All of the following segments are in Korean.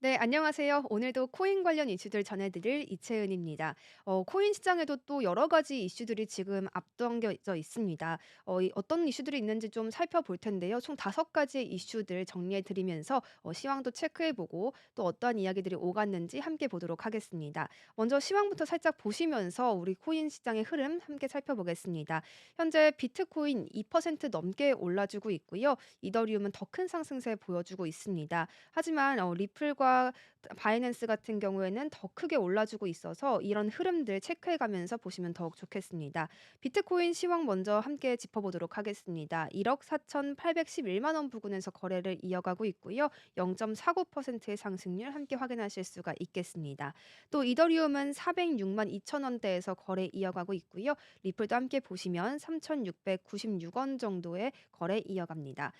네, 안녕하세요. 오늘도 코인 관련 이슈들 전해드릴 이채은입니다. 코인 시장에도 또 여러 가지 이슈들이 지금 앞당겨져 있습니다. 어떤 이슈들이 있는지 좀 살펴볼 텐데요. 총 5가지의 이슈들 정리해드리면서 시황도 체크해보고 또 어떠한 이야기들이 오갔는지 함께 보도록 하겠습니다. 먼저 시황부터 살짝 보시면서 우리 코인 시장의 흐름 함께 살펴보겠습니다. 현재 비트코인 2% 넘게 올라주고 있고요. 이더리움은 더 큰 상승세 보여주고 있습니다. 하지만 리플과 바이낸스 같은 경우에는 더 크게 올라주고 있어서 이런 흐름들 체크해 가면서 보시면 더욱 좋겠습니다. 비트코인 시황 먼저 함께 짚어보도록 하겠습니다. 1억 4,811만 원 부근에서 거래를 이어가고 있고요. 0.49%의 상승률 함께 확인하실 수가 있겠습니다. 또 이더리움은 406만 2천 원대에서 거래 이어가고 있고요. 리플도 함께 보시면 3,696원 정도의 거래 이어갑니다.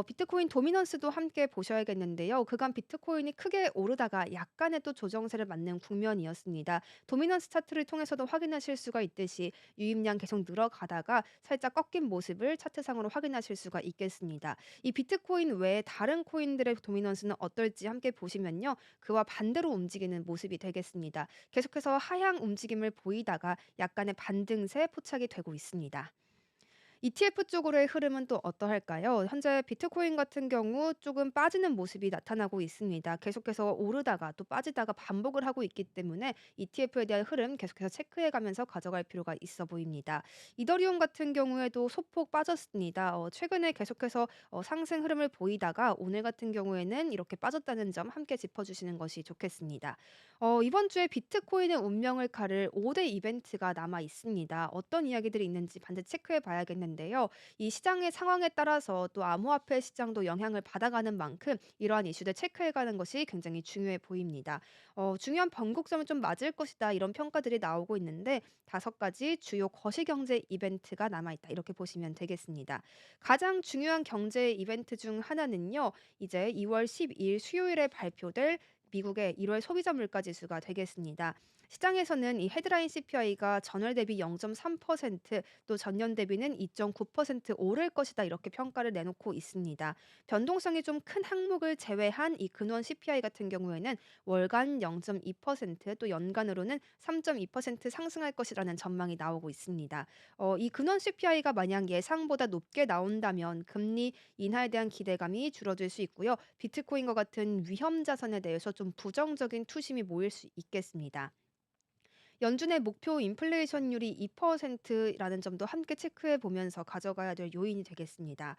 비트코인 도미넌스도 함께 보셔야겠는데요. 그간 비트코인이 크게 오르다가 약간의 또 조정세를 맞는 국면이었습니다. 도미넌스 차트를 통해서도 확인하실 수가 있듯이 유입량 계속 늘어가다가 살짝 꺾인 모습을 차트상으로 확인하실 수가 있겠습니다. 이 비트코인 외에 다른 코인들의 도미넌스는 어떨지 함께 보시면요. 그와 반대로 움직이는 모습이 되겠습니다. 계속해서 하향 움직임을 보이다가 약간의 반등세 포착이 되고 있습니다. ETF 쪽으로의 흐름은 또 어떠할까요? 현재 비트코인 같은 경우 조금 빠지는 모습이 나타나고 있습니다. 계속해서 오르다가 또 빠지다가 반복을 하고 있기 때문에 ETF에 대한 흐름 계속해서 체크해 가면서 가져갈 필요가 있어 보입니다. 이더리움 같은 경우에도 소폭 빠졌습니다. 최근에 계속해서 상승 흐름을 보이다가 오늘 같은 경우에는 이렇게 빠졌다는 점 함께 짚어주시는 것이 좋겠습니다. 이번 주에 비트코인의 운명을 가를 5대 이벤트가 남아 있습니다. 어떤 이야기들이 있는지 반드시 체크해 봐야겠는데요. 이 시장의 상황에 따라서 또 암호화폐 시장도 영향을 받아가는 만큼 이러한 이슈들 체크해 가는 것이 굉장히 중요해 보입니다. 중요한 변곡점은 좀 맞을 것이다 이런 평가들이 나오고 있는데 5가지 주요 거시경제 이벤트가 남아 있다 이렇게 보시면 되겠습니다. 가장 중요한 경제 이벤트 중 하나는요. 이제 2월 12일 수요일에 발표될 미국의 1월 소비자 물가 지수가 되겠습니다. 시장에서는 이 헤드라인 CPI가 전월 대비 0.3%, 또 전년 대비는 2.9% 오를 것이다 이렇게 평가를 내놓고 있습니다. 변동성이 좀 큰 항목을 제외한 이 근원 CPI 같은 경우에는 월간 0.2%, 또 연간으로는 3.2% 상승할 것이라는 전망이 나오고 있습니다. 이 근원 CPI가 만약 예상보다 높게 나온다면 금리 인하에 대한 기대감이 줄어들 수 있고요. 비트코인과 같은 위험 자산에 대해서 좀 부정적인 투심이 모일 수 있겠습니다. 연준의 목표 인플레이션율이 2%라는 점도 함께 체크해 보면서 가져가야 될 요인이 되겠습니다.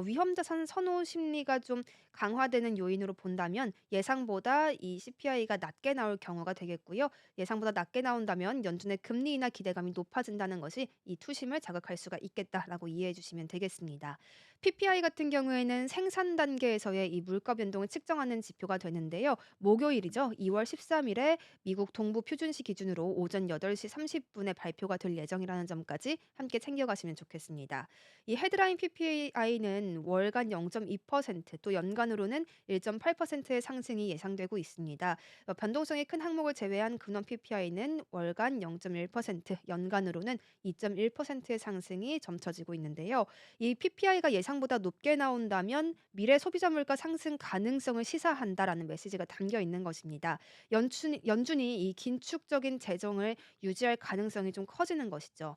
위험 자산 선호 심리가 좀 강화되는 요인으로 본다면 예상보다 이 CPI가 낮게 나올 경우가 되겠고요. 예상보다 낮게 나온다면 연준의 금리 인하 기대감이 높아진다는 것이 이 투심을 자극할 수가 있겠다라고 이해해 주시면 되겠습니다. PPI 같은 경우에는 생산 단계에서의 이 물가 변동을 측정하는 지표가 되는데요. 목요일이죠. 2월 13일에 미국 동부 표준시 기준으로 오전 8시 30분에 발표가 될 예정이라는 점까지 함께 챙겨가시면 좋겠습니다. 이 헤드라인 PPI는 월간 0.2%, 또 연간으로는 1.8%의 상승이 예상되고 있습니다. 변동성이 큰 항목을 제외한 근원 PPI는 월간 0.1%, 연간으로는 2.1%의 상승이 점쳐지고 있는데요. 이 PPI가 예상보다 높게 나온다면 미래 소비자 물가 상승 가능성을 시사한다라는 메시지가 담겨 있는 것입니다. 연준이 이 긴축적인 재정을 유지할 가능성이 좀 커지는 것이죠.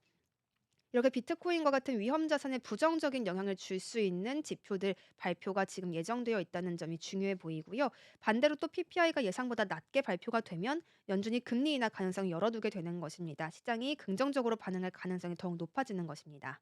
이렇게 비트코인과 같은 위험 자산에 부정적인 영향을 줄 수 있는 지표들 발표가 지금 예정되어 있다는 점이 중요해 보이고요. 반대로 또 PPI가 예상보다 낮게 발표가 되면 연준이 금리 인하 가능성을 열어두게 되는 것입니다. 시장이 긍정적으로 반응할 가능성이 더욱 높아지는 것입니다.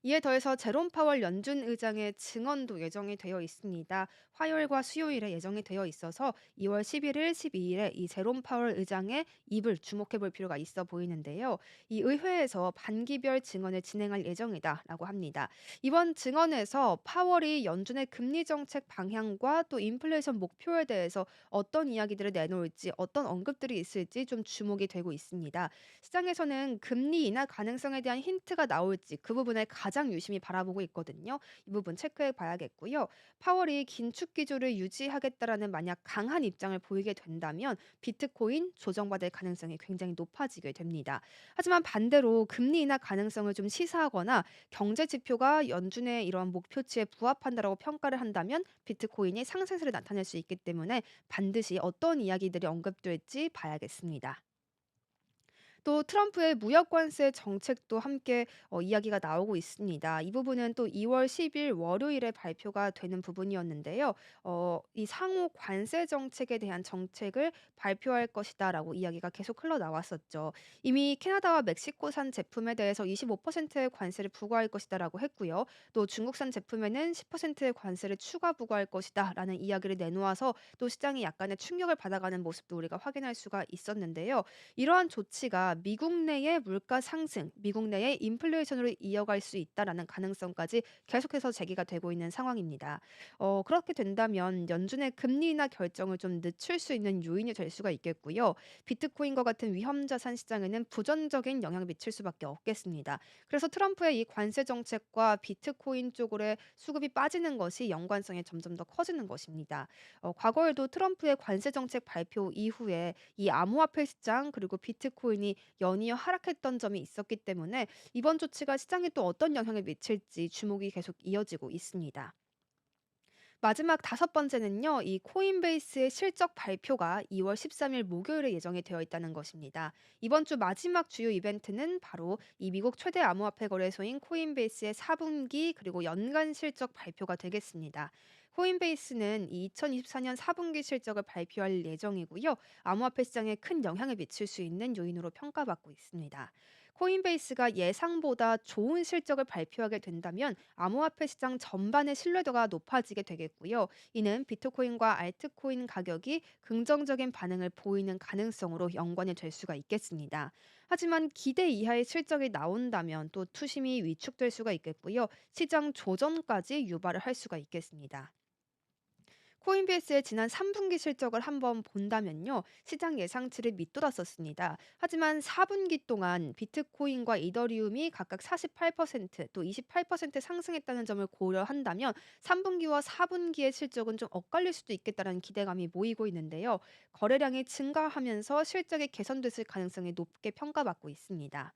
이에 더해서 제롬 파월 연준 의장의 증언도 예정이 되어 있습니다. 화요일과 수요일에 예정이 되어 있어서 2월 11일, 12일에 이 제롬 파월 의장의 입을 주목해 볼 필요가 있어 보이는데요. 이 의회에서 반기별 증언을 진행할 예정이다라고 합니다. 이번 증언에서 파월이 연준의 금리 정책 방향과 또 인플레이션 목표에 대해서 어떤 이야기들을 내놓을지, 어떤 언급들이 있을지 좀 주목이 되고 있습니다. 시장에서는 금리 인하 가능성에 대한 힌트가 나올지 그 부분에 가장 가장 유심히 바라보고 있거든요. 이 부분 체크해 봐야겠고요. 파월이 긴축 기조를 유지하겠다라는 만약 강한 입장을 보이게 된다면 비트코인 조정받을 가능성이 굉장히 높아지게 됩니다. 하지만 반대로 금리 인하 가능성을 좀 시사하거나 경제 지표가 연준의 이러한 목표치에 부합한다라고 평가를 한다면 비트코인이 상승세를 나타낼 수 있기 때문에 반드시 어떤 이야기들이 언급될지 봐야겠습니다. 또 트럼프의 무역 관세 정책도 함께 이야기가 나오고 있습니다. 이 부분은 또 2월 10일 월요일에 발표가 되는 부분이었는데요. 이 상호 관세 정책에 대한 정책을 발표할 것이다라고 이야기가 계속 흘러나왔었죠. 이미 캐나다와 멕시코산 제품에 대해서 25%의 관세를 부과할 것이다라고 했고요. 또 중국산 제품에는 10%의 관세를 추가 부과할 것이다라는 이야기를 내놓아서 또 시장이 약간의 충격을 받아가는 모습도 우리가 확인할 수가 있었는데요. 이러한 조치가 미국 내의 물가 상승, 미국 내의 인플레이션으로 이어갈 수 있다라는 가능성까지 계속해서 제기가 되고 있는 상황입니다. 그렇게 된다면 연준의 금리 인하 결정을 좀 늦출 수 있는 요인이 될 수가 있겠고요. 비트코인과 같은 위험 자산 시장에는 부정적인 영향을 미칠 수밖에 없겠습니다. 그래서 트럼프의 이 관세 정책과 비트코인 쪽으로의 수급이 빠지는 것이 연관성이 점점 더 커지는 것입니다. 과거에도 트럼프의 관세 정책 발표 이후에 이 암호화폐 시장 그리고 비트코인이 연이어 하락했던 점이 있었기 때문에 이번 조치가 시장에 또 어떤 영향을 미칠지 주목이 계속 이어지고 있습니다. 마지막 다섯 번째는요. 이 코인베이스의 실적 발표가 2월 13일 목요일에 예정이 되어 있다는 것입니다. 이번 주 마지막 주요 이벤트는 바로 이 미국 최대 암호화폐 거래소인 코인베이스의 4분기 그리고 연간 실적 발표가 되겠습니다. 코인베이스는 2024년 4분기 실적을 발표할 예정이고요. 암호화폐 시장에 큰 영향을 미칠 수 있는 요인으로 평가받고 있습니다. 코인베이스가 예상보다 좋은 실적을 발표하게 된다면 암호화폐 시장 전반의 신뢰도가 높아지게 되겠고요. 이는 비트코인과 알트코인 가격이 긍정적인 반응을 보이는 가능성으로 연관이 될 수가 있겠습니다. 하지만 기대 이하의 실적이 나온다면 또 투심이 위축될 수가 있겠고요. 시장 조정까지 유발을 할 수가 있겠습니다. 코인베이스의 지난 3분기 실적을 한번 본다면요. 시장 예상치를 밑돌았었습니다. 하지만 4분기 동안 비트코인과 이더리움이 각각 48%또 28% 상승했다는 점을 고려한다면 3분기와 4분기의 실적은 좀 엇갈릴 수도 있겠다는 기대감이 모이고 있는데요. 거래량이 증가하면서 실적이 개선됐을 가능성이 높게 평가받고 있습니다.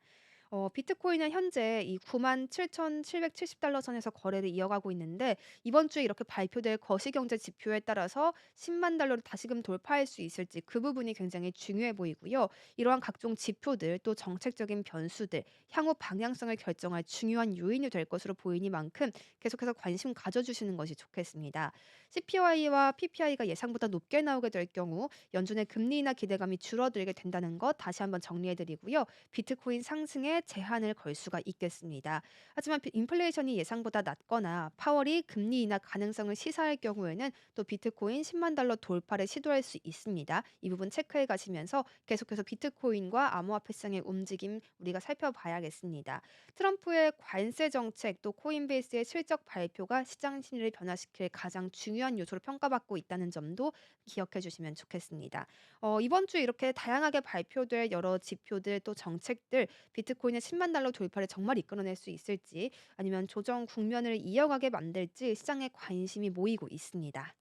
비트코인은 현재 이 97,770달러 선에서 거래를 이어가고 있는데 이번 주에 이렇게 발표될 거시경제 지표에 따라서 10만 달러를 다시금 돌파할 수 있을지 그 부분이 굉장히 중요해 보이고요. 이러한 각종 지표들 또 정책적인 변수들 향후 방향성을 결정할 중요한 요인이 될 것으로 보이니만큼 계속해서 관심 가져주시는 것이 좋겠습니다. CPI와 PPI가 예상보다 높게 나오게 될 경우 연준의 금리 인하 기대감이 줄어들게 된다는 것 다시 한번 정리해 드리고요. 비트코인 상승에 제한을 걸 수가 있겠습니다. 하지만 인플레이션이 예상보다 낮거나 파월이 금리 인하 가능성을 시사할 경우에는 또 비트코인 10만 달러 돌파를 시도할 수 있습니다. 이 부분 체크해 가시면서 계속해서 비트코인과 암호화폐 시장의 움직임 우리가 살펴봐야겠습니다. 트럼프의 관세 정책 또 코인베이스의 실적 발표가 시장 심리를 변화시킬 가장 중요한 요소로 평가받고 있다는 점도 기억해 주시면 좋겠습니다. 이번 주 이렇게 다양하게 발표될 여러 지표들 또 정책들 비트코인의 10만 달러 돌파를 정말 이끌어낼 수 있을지 아니면 조정 국면을 이어가게 만들지 시장에 관심이 모이고 있습니다.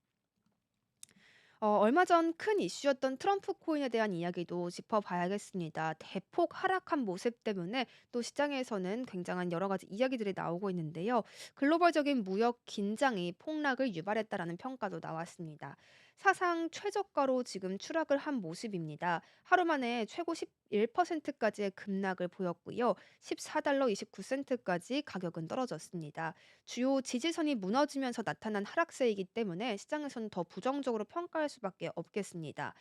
얼마 전 큰 이슈였던 트럼프 코인에 대한 이야기도 짚어봐야겠습니다. 대폭 하락한 모습 때문에 또 시장에서는 굉장한 여러 가지 이야기들이 나오고 있는데요. 글로벌적인 무역 긴장이 폭락을 유발했다라는 평가도 나왔습니다. 사상 최저가로 지금 추락을 한 모습입니다. 하루 만에 최고 11%까지의 급락을 보였고요. 14달러 29센트까지 가격은 떨어졌습니다. 주요 지지선이 무너지면서 나타난 하락세이기 때문에 시장에서는 더 부정적으로 평가할 수밖에 없겠습니다.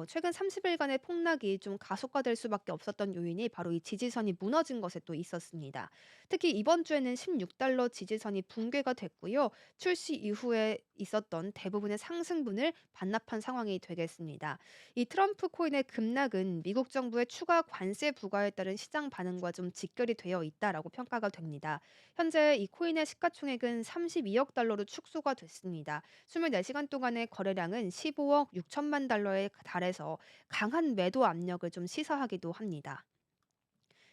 최근 30일간의 폭락이 좀 가속화될 수밖에 없었던 요인이 바로 이 지지선이 무너진 것에 또 있었습니다. 특히 이번 주에는 16달러 지지선이 붕괴가 됐고요. 출시 이후에 있었던 대부분의 상승분을 반납한 상황이 되겠습니다. 이 트럼프 코인의 급락은 미국 정부의 추가 관세 부과에 따른 시장 반응과 좀 직결이 되어 있다라고 평가가 됩니다. 현재 이 코인의 시가총액은 32억 달러로 축소가 됐습니다. 24시간 동안의 거래량은 15억 6천만 달러에 달해서 강한 매도 압력을 좀 시사하기도 합니다.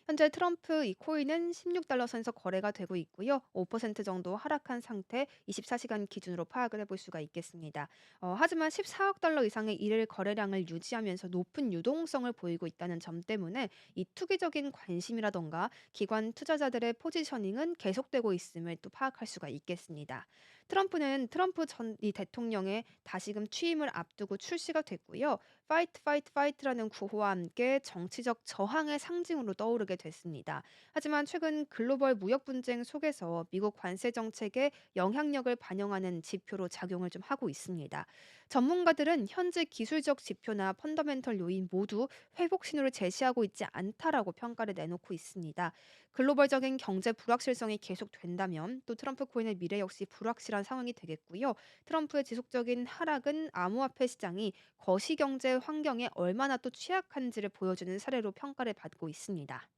현재 트럼프 이 코인은 $16 선에서 거래가 되고 있고요. 5% 정도 하락한 상태 24시간 기준으로 파악을 해볼 수가 있겠습니다. 하지만 $14억 이상의 일일 거래량을 유지하면서 높은 유동성을 보이고 있다는 점 때문에 이 투기적인 관심이라던가 기관 투자자들의 포지셔닝은 계속되고 있음을 또 파악할 수가 있겠습니다. 트럼프는 트럼프 전 이 대통령의 다시금 취임을 앞두고 출시가 됐고요. 파이트 파이트 파이트라는 구호와 함께 정치적 저항의 상징으로 떠오르게 됐습니다. 하지만 최근 글로벌 무역 분쟁 속에서 미국 관세 정책의 영향력을 반영하는 지표로 작용을 좀 하고 있습니다. 전문가들은 현재 기술적 지표나 펀더멘털 요인 모두 회복 신호를 제시하고 있지 않다라고 평가를 내놓고 있습니다. 글로벌적인 경제 불확실성이 계속된다면 또 트럼프 코인의 미래 역시 불확실한 상황이 되겠고요. 트럼프의 지속적인 하락은 암호화폐 시장이 거시경제 환경에 얼마나 또 취약한지를 보여주는 사례로 평가를 받고 있습니다.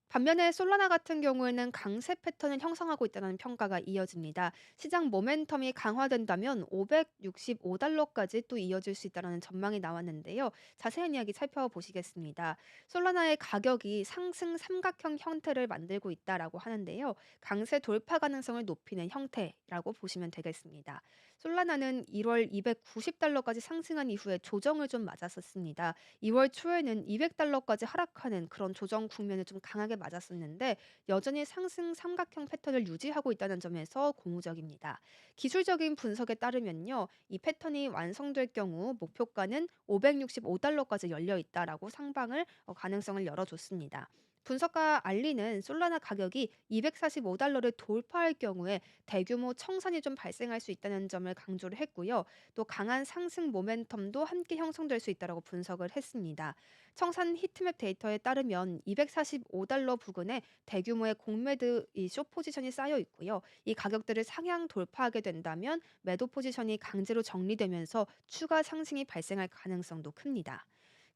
반면에 솔라나 같은 경우에는 강세 패턴을 형성하고 있다는 평가가 이어집니다. 시장 모멘텀이 강화된다면 $565까지 또 이어질 수 있다는 전망이 나왔는데요. 자세한 이야기 살펴보시겠습니다. 솔라나의 가격이 상승 삼각형 형태를 만들고 있다라고 하는데요. 강세 돌파 가능성을 높이는 형태라고 보시면 되겠습니다. 솔라나는 1월 $290까지 상승한 이후에 조정을 좀 맞았었습니다. 2월 초에는 $200까지 하락하는 그런 조정 국면을 좀 강하게 맞았었는데 여전히 상승 삼각형 패턴을 유지하고 있다는 점에서 고무적입니다. 기술적인 분석에 따르면요. 이 패턴이 완성될 경우 목표가는 $565까지 열려 있다라고 상방을 가능성을 열어줬습니다. 분석가 알리는 솔라나 가격이 $245를 돌파할 경우에 대규모 청산이 좀 발생할 수 있다는 점을 강조를 했고요. 또 강한 상승 모멘텀도 함께 형성될 수 있다고 분석을 했습니다. 청산 히트맵 데이터에 따르면 $245 부근에 대규모의 공매드 이 숏 포지션이 쌓여 있고요. 이 가격대를 상향 돌파하게 된다면 매도 포지션이 강제로 정리되면서 추가 상승이 발생할 가능성도 큽니다.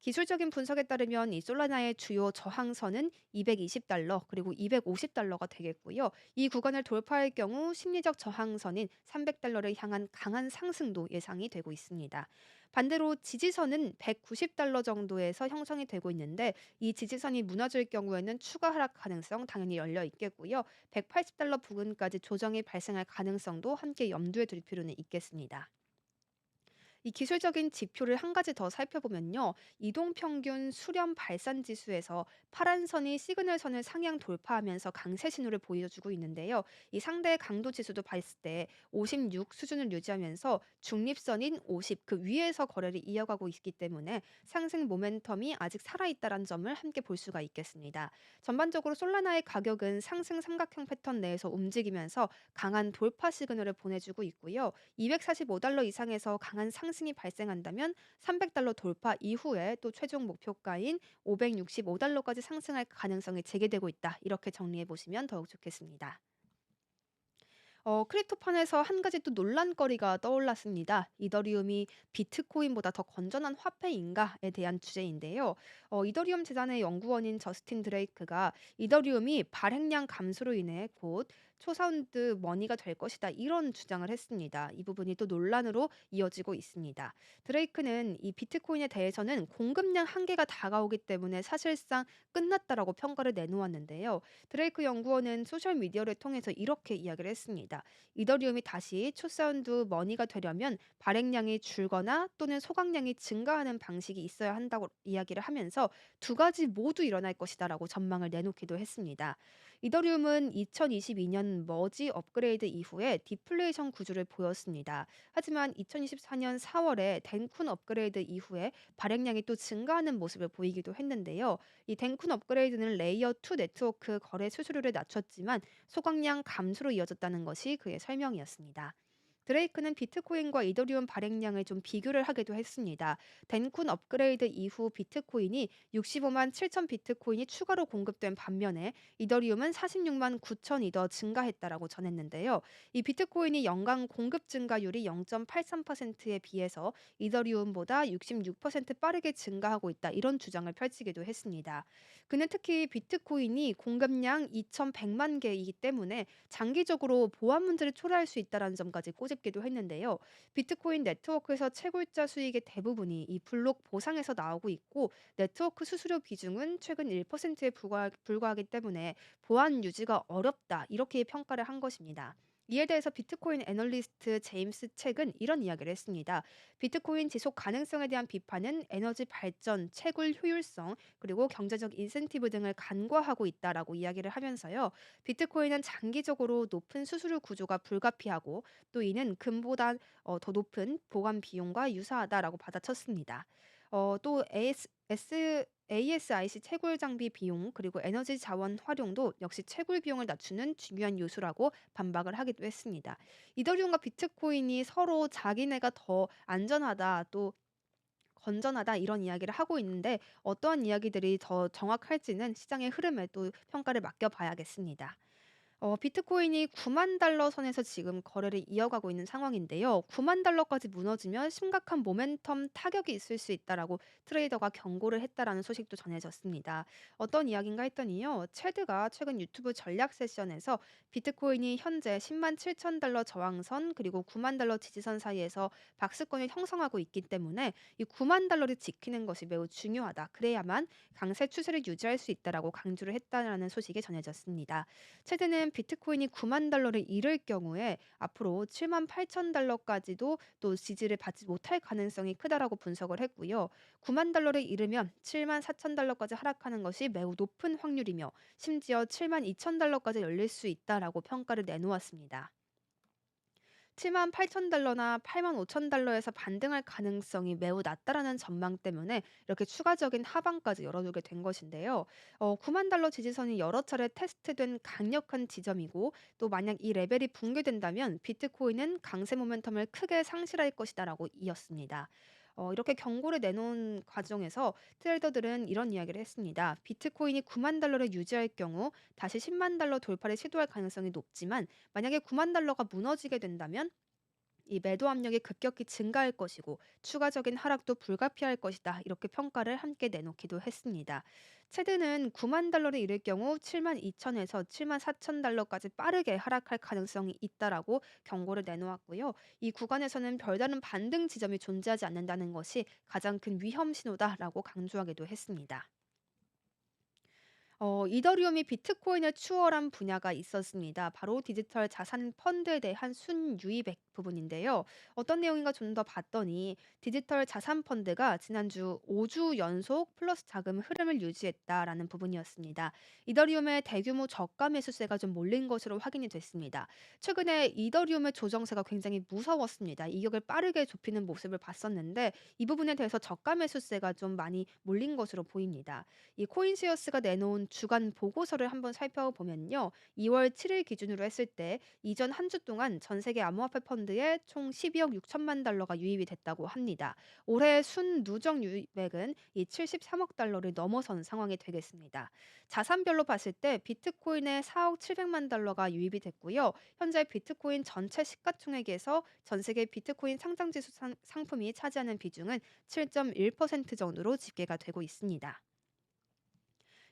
기술적인 분석에 따르면 이 솔라나의 주요 저항선은 $220 그리고 $250가 되겠고요. 이 구간을 돌파할 경우 심리적 저항선인 $300를 향한 강한 상승도 예상이 되고 있습니다. 반대로 지지선은 $190 정도에서 형성이 되고 있는데 이 지지선이 무너질 경우에는 추가 하락 가능성 당연히 열려 있겠고요. $180 부근까지 조정이 발생할 가능성도 함께 염두에 둘 필요는 있겠습니다. 이 기술적인 지표를 한 가지 더 살펴보면요. 이동평균 수렴 발산 지수에서 파란 선이 시그널 선을 상향 돌파하면서 강세 신호를 보여주고 있는데요. 이 상대 강도 지수도 봤을 때 56 수준을 유지하면서 중립선인 50 그 위에서 거래를 이어가고 있기 때문에 상승 모멘텀이 아직 살아있다는 점을 함께 볼 수가 있겠습니다. 전반적으로 솔라나의 가격은 상승 삼각형 패턴 내에서 움직이면서 강한 돌파 시그널을 보내주고 있고요. $245 이상에서 강한 상승이 발생한다면 $300 돌파 이후에 또 최종 목표가인 $565까지 상승할 가능성이 제기되고 있다. 이렇게 정리해 보시면 더욱 좋겠습니다. 크립토판에서 한 가지 또 논란거리가 떠올랐습니다. 이더리움이 비트코인보다 더 건전한 화폐인가에 대한 주제인데요. 이더리움 재단의 연구원인 저스틴 드레이크가 이더리움이 발행량 감소로 인해 곧 초사운드 머니가 될 것이다 이런 주장을 했습니다. 이 부분이 또 논란으로 이어지고 있습니다. 드레이크는 이 비트코인에 대해서는 공급량 한계가 다가오기 때문에 사실상 끝났다라고 평가를 내놓았는데요. 드레이크 연구원은 소셜미디어를 통해서 이렇게 이야기를 했습니다. 이더리움이 다시 초사운드 머니가 되려면 발행량이 줄거나 또는 소각량이 증가하는 방식이 있어야 한다고 이야기를 하면서 두 가지 모두 일어날 것이다라고 전망을 내놓기도 했습니다. 이더리움은 2022년 머지 업그레이드 이후에 디플레이션 구조를 보였습니다. 하지만 2024년 4월에 덴쿤 업그레이드 이후에 발행량이 또 증가하는 모습을 보이기도 했는데요. 이 덴쿤 업그레이드는 레이어 2 네트워크 거래 수수료를 낮췄지만 소각량 감소로 이어졌다는 것이 그의 설명이었습니다. 드레이크는 비트코인과 이더리움 발행량을 좀 비교를 하기도 했습니다. 덴쿤 업그레이드 이후 비트코인이 65만 7천 비트코인이 추가로 공급된 반면에 이더리움은 46만 9천 이더 증가했다라고 전했는데요. 이 비트코인이 연간 공급 증가율이 0.83%에 비해서 이더리움보다 66% 빠르게 증가하고 있다. 이런 주장을 펼치기도 했습니다. 그는 특히 비트코인이 공급량 2,100만 개이기 때문에 장기적으로 보안 문제를 초래할 수 있다는 점까지 꼬 꼬집기도 했는데요. 비트코인 네트워크에서 채굴자 수익의 대부분이 이 블록 보상에서 나오고 있고 네트워크 수수료 비중은 최근 1%에 불과하기 때문에 보안 유지가 어렵다 이렇게 평가를 한 것입니다. 이에 대해서 비트코인 애널리스트 제임스 책은 이런 이야기를 했습니다. 비트코인 지속 가능성에 대한 비판은 에너지 발전, 채굴 효율성, 그리고 경제적 인센티브 등을 간과하고 있다라고 이야기를 하면서요. 비트코인은 장기적으로 높은 수수료 구조가 불가피하고 또 이는 금보다 더 높은 보관 비용과 유사하다라고 받아쳤습니다. 또 ASIC 채굴 장비 비용 그리고 에너지 자원 활용도 역시 채굴 비용을 낮추는 중요한 요소라고 반박을 하기도 했습니다. 이더리움과 비트코인이 서로 자기네가 더 안전하다 또 건전하다 이런 이야기를 하고 있는데 어떠한 이야기들이 더 정확할지는 시장의 흐름에 또 평가를 맡겨봐야겠습니다. 비트코인이 9만 달러 선에서 지금 거래를 이어가고 있는 상황인데요. 9만 달러까지 무너지면 심각한 모멘텀 타격이 있을 수 있다라고 트레이더가 경고를 했다라는 소식도 전해졌습니다. 어떤 이야기인가 했더니요. 체드가 최근 유튜브 전략 세션에서 비트코인이 현재 10만 7천 달러 저항선 그리고 9만 달러 지지선 사이에서 박스권을 형성하고 있기 때문에 이 9만 달러를 지키는 것이 매우 중요하다. 그래야만 강세 추세를 유지할 수 있다라고 강조를 했다라는 소식이 전해졌습니다. 최근은 비트코인이 9만 달러를 잃을 경우에 앞으로 7만 8천 달러까지도 또 지지를 받지 못할 가능성이 크다라고 분석을 했고요. 9만 달러를 잃으면 7만 4천 달러까지 하락하는 것이 매우 높은 확률이며 심지어 7만 2천 달러까지 열릴 수 있다라고 평가를 내놓았습니다. 7만 8천 달러나 8만 5천 달러에서 반등할 가능성이 매우 낮다라는 전망 때문에 이렇게 추가적인 하방까지 열어두게 된 것인데요. 9만 달러 지지선이 여러 차례 테스트된 강력한 지점이고 또 만약 이 레벨이 붕괴된다면 비트코인은 강세 모멘텀을 크게 상실할 것이다라고 이었습니다. 이렇게 경고를 내놓은 과정에서 트레이더들은 이런 이야기를 했습니다. 비트코인이 9만 달러를 유지할 경우 다시 10만 달러 돌파를 시도할 가능성이 높지만 만약에 9만 달러가 무너지게 된다면 이 매도 압력이 급격히 증가할 것이고 추가적인 하락도 불가피할 것이다. 이렇게 평가를 함께 내놓기도 했습니다. 체드는 9만 달러를 잃을 경우 7만 2천에서 7만 4천 달러까지 빠르게 하락할 가능성이 있다라고 경고를 내놓았고요. 이 구간에서는 별다른 반등 지점이 존재하지 않는다는 것이 가장 큰 위험 신호다라고 강조하기도 했습니다. 이더리움이 비트코인을 추월한 분야가 있었습니다. 바로 디지털 자산 펀드에 대한 순유입액 부분인데요. 어떤 내용인가 좀 더 봤더니 디지털 자산 펀드가 지난주 5주 연속 플러스 자금 흐름을 유지했다라는 부분이었습니다. 이더리움의 대규모 저가 매수세가 좀 몰린 것으로 확인이 됐습니다. 최근에 이더리움의 조정세가 굉장히 무서웠습니다. 이격을 빠르게 좁히는 모습을 봤었는데 이 부분에 대해서 저가 매수세가 좀 많이 몰린 것으로 보입니다. 이 코인시어스가 내놓은 주간 보고서를 한번 살펴보면요. 2월 7일 기준으로 했을 때 이전 한 주 동안 전 세계 암호화폐 펀드에 총 12억 6천만 달러가 유입이 됐다고 합니다. 올해 순 누적 유입액은 이 73억 달러를 넘어선 상황이 되겠습니다. 자산별로 봤을 때 비트코인에 4억 7백만 달러가 유입이 됐고요. 현재 비트코인 전체 시가총액에서 전 세계 비트코인 상장지수 상품이 차지하는 비중은 7.1% 정도로 집계가 되고 있습니다.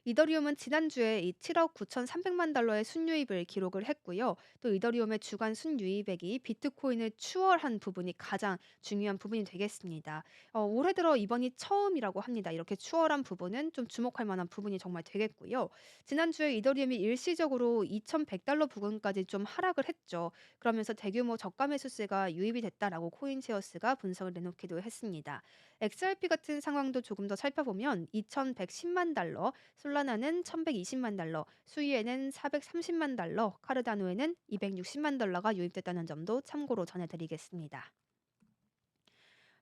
이더리움은 지난주에 이 7억 9,300만 달러의 순유입을 기록을 했고요. 또 이더리움의 주간 순유입액이 비트코인을 추월한 부분이 가장 중요한 부분이 되겠습니다. 올해 들어 이번이 처음이라고 합니다. 이렇게 추월한 부분은 좀 주목할 만한 부분이 정말 되겠고요. 지난주에 이더리움이 일시적으로 2,100달러 부근까지 좀 하락을 했죠. 그러면서 대규모 저가 매수세가 유입이 됐다라고 코인체어스가 분석을 내놓기도 했습니다. XRP 같은 상황도 조금 더 살펴보면 2,110만 달러, 솔라나는 1,120만 달러, 수이에는 430만 달러, 카르다노에는 260만 달러가 유입됐다는 점도 참고로 전해드리겠습니다.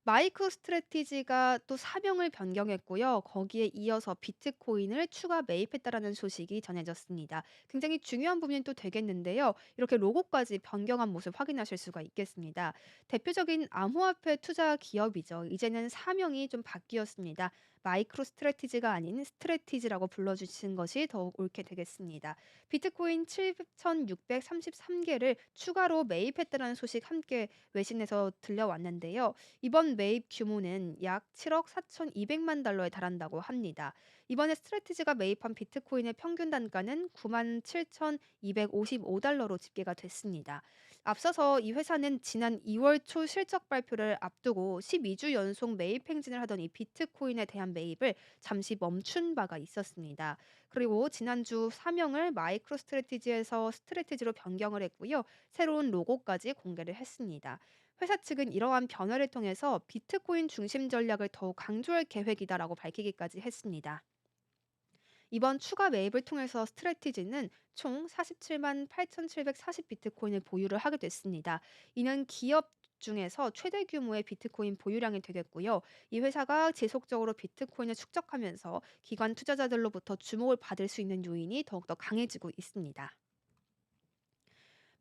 마이크로 스트래티지가 또 사명을 변경했고요. 거기에 이어서 비트코인을 추가 매입했다라는 소식이 전해졌습니다. 굉장히 중요한 부분이 또 되겠는데요. 이렇게 로고까지 변경한 모습 확인하실 수가 있겠습니다. 대표적인 암호화폐 투자 기업이죠. 이제는 사명이 좀 바뀌었습니다. 마이크로 스트래티지가 아닌 스트래티지라고 불러주신 것이 더욱 옳게 되겠습니다. 비트코인 7,633개를 추가로 매입했다는 소식 함께 외신에서 들려왔는데요. 이번 매입 규모는 약 7억 4,200만 달러에 달한다고 합니다. 이번에 스트래티지가 매입한 비트코인의 평균 단가는 9만 7,255달러로 집계가 됐습니다. 앞서서 이 회사는 지난 2월 초 실적 발표를 앞두고 12주 연속 매입 행진을 하던 이 비트코인에 대한 매입을 잠시 멈춘 바가 있었습니다. 그리고 지난주 사명을 마이크로 스트래티지에서 스트래티지로 변경을 했고요. 새로운 로고까지 공개를 했습니다. 회사 측은 이러한 변화를 통해서 비트코인 중심 전략을 더욱 강조할 계획이다라고 밝히기까지 했습니다. 이번 추가 매입을 통해서 스트래티지는 총 47만 8,740 비트코인을 보유를 하게 됐습니다. 이는 기업 중에서 최대 규모의 비트코인 보유량이 되겠고요. 이 회사가 지속적으로 비트코인을 축적하면서 기관 투자자들로부터 주목을 받을 수 있는 요인이 더욱더 강해지고 있습니다.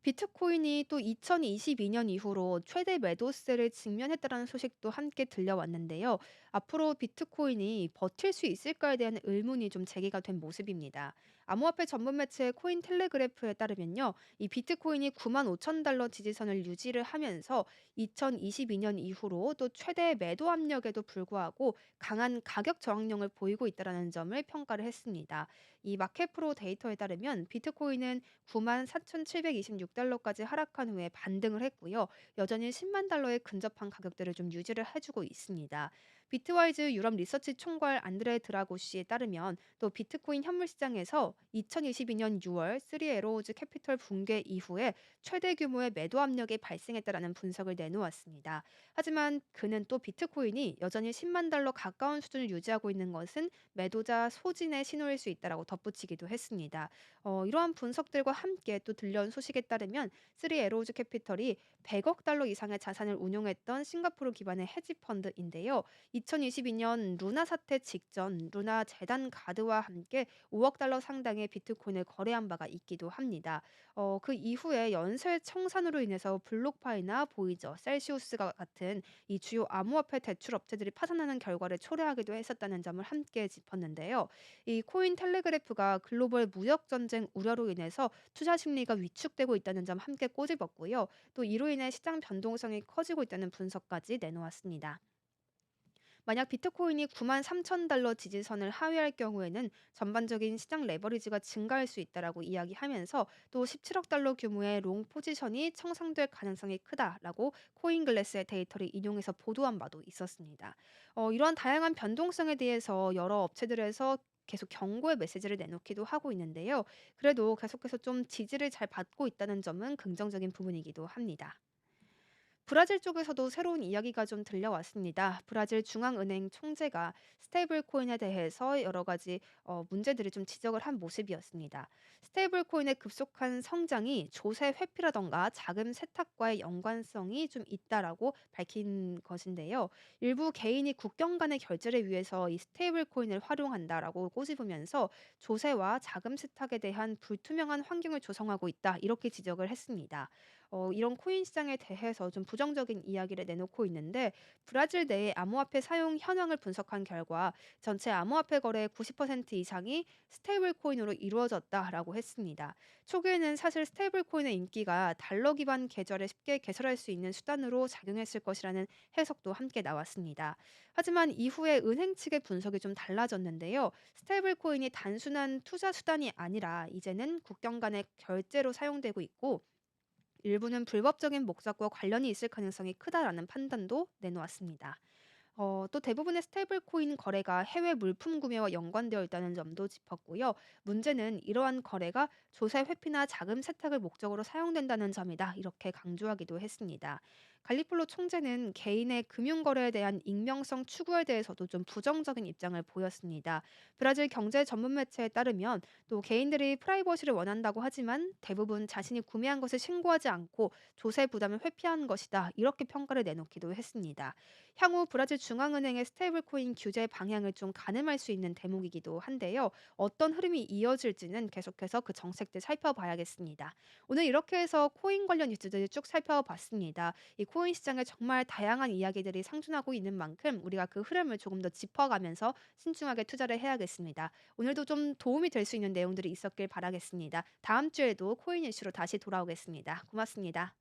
비트코인이 또 2022년 이후로 최대 매도세를 직면했다라는 소식도 함께 들려왔는데요. 앞으로 비트코인이 버틸 수 있을까에 대한 의문이 좀 제기가 된 모습입니다. 암호화폐 전문 매체 코인 텔레그래프에 따르면요. 이 비트코인이 9만 5천 달러 지지선을 유지를 하면서 2022년 이후로 또 최대 매도 압력에도 불구하고 강한 가격 저항력을 보이고 있다는 점을 평가를 했습니다. 이 마켓프로 데이터에 따르면 비트코인은 9만 4,726달러까지 하락한 후에 반등을 했고요. 여전히 10만 달러에 근접한 가격대를 좀 유지를 해주고 있습니다. 비트와이즈 유럽 리서치 총괄 안드레 드라고시에 따르면 또 비트코인 현물 시장에서 2022년 6월 3에로우즈 캐피털 붕괴 이후에 최대 규모의 매도 압력이 발생했다라는 분석을 내놓았습니다. 하지만 그는 또 비트코인이 여전히 10만 달러 가까운 수준을 유지하고 있는 것은 매도자 소진의 신호일 수 있다라고 덧붙이기도 했습니다. 이러한 분석들과 함께 또 들려온 소식에 따르면 3에로우즈 캐피털이 100억 달러 이상의 자산을 운용했던 싱가포르 기반의 헤지 펀드인데요. 2022년 루나 사태 직전 루나 재단 가드와 함께 5억 달러 상당의 비트코인을 거래한 바가 있기도 합니다. 그 이후에 연쇄 청산으로 인해서 블록파이나 보이저, 셀시우스가 같은 이 주요 암호화폐 대출 업체들이 파산하는 결과를 초래하기도 했었다는 점을 함께 짚었는데요. 이 코인 텔레그래프가 글로벌 무역 전쟁 우려로 인해서 투자 심리가 위축되고 있다는 점 함께 꼬집었고요. 또 이로 인해 시장 변동성이 커지고 있다는 분석까지 내놓았습니다. 만약 비트코인이 9만 3천 달러 지지선을 하회할 경우에는 전반적인 시장 레버리지가 증가할 수 있다라고 이야기하면서 또 17억 달러 규모의 롱 포지션이 청산될 가능성이 크다라고 코인글래스의 데이터를 인용해서 보도한 바도 있었습니다. 이러한 다양한 변동성에 대해서 여러 업체들에서 계속 경고의 메시지를 내놓기도 하고 있는데요. 그래도 계속해서 좀 지지를 잘 받고 있다는 점은 긍정적인 부분이기도 합니다. 브라질 쪽에서도 새로운 이야기가 좀 들려왔습니다. 브라질 중앙은행 총재가 스테이블 코인에 대해서 여러 가지 문제들을 좀 지적을 한 모습이었습니다. 스테이블 코인의 급속한 성장이 조세 회피라던가 자금 세탁과의 연관성이 좀 있다라고 밝힌 것인데요. 일부 개인이 국경 간의 결제를 위해서 이 스테이블 코인을 활용한다라고 꼬집으면서 조세와 자금 세탁에 대한 불투명한 환경을 조성하고 있다. 이렇게 지적을 했습니다. 이런 코인 시장에 대해서 좀 부정적인 이야기를 내놓고 있는데 브라질 내의 암호화폐 사용 현황을 분석한 결과 전체 암호화폐 거래의 90% 이상이 스테이블 코인으로 이루어졌다라고 했습니다. 초기에는 사실 스테이블 코인의 인기가 달러 기반 계좌를 쉽게 개설할 수 있는 수단으로 작용했을 것이라는 해석도 함께 나왔습니다. 하지만 이후에 은행 측의 분석이 좀 달라졌는데요. 스테이블 코인이 단순한 투자 수단이 아니라 이제는 국경 간의 결제로 사용되고 있고 일부는 불법적인 목적과 관련이 있을 가능성이 크다라는 판단도 내놓았습니다. 또 대부분의 스테이블 코인 거래가 해외 물품 구매와 연관되어 있다는 점도 짚었고요. 문제는 이러한 거래가 조세 회피나 자금 세탁을 목적으로 사용된다는 점이다. 이렇게 강조하기도 했습니다. 갈리폴로 총재는 개인의 금융 거래에 대한 익명성 추구에 대해서도 좀 부정적인 입장을 보였습니다. 브라질 경제 전문 매체에 따르면 또 개인들이 프라이버시를 원한다고 하지만 대부분 자신이 구매한 것을 신고하지 않고 조세 부담을 회피하는 것이다. 이렇게 평가를 내놓기도 했습니다. 향후 브라질 중앙은행의 스테이블 코인 규제 방향을 좀 가늠할 수 있는 대목이기도 한데요. 어떤 흐름이 이어질지는 계속해서 그 정책들 살펴봐야겠습니다. 오늘 이렇게 해서 코인 관련 뉴스들을 쭉 살펴봤습니다. 이 코인 시장에 정말 다양한 이야기들이 상존하고 있는 만큼 우리가 그 흐름을 조금 더 짚어가면서 신중하게 투자를 해야겠습니다. 오늘도 좀 도움이 될 수 있는 내용들이 있었길 바라겠습니다. 다음 주에도 코인 이슈로 다시 돌아오겠습니다. 고맙습니다.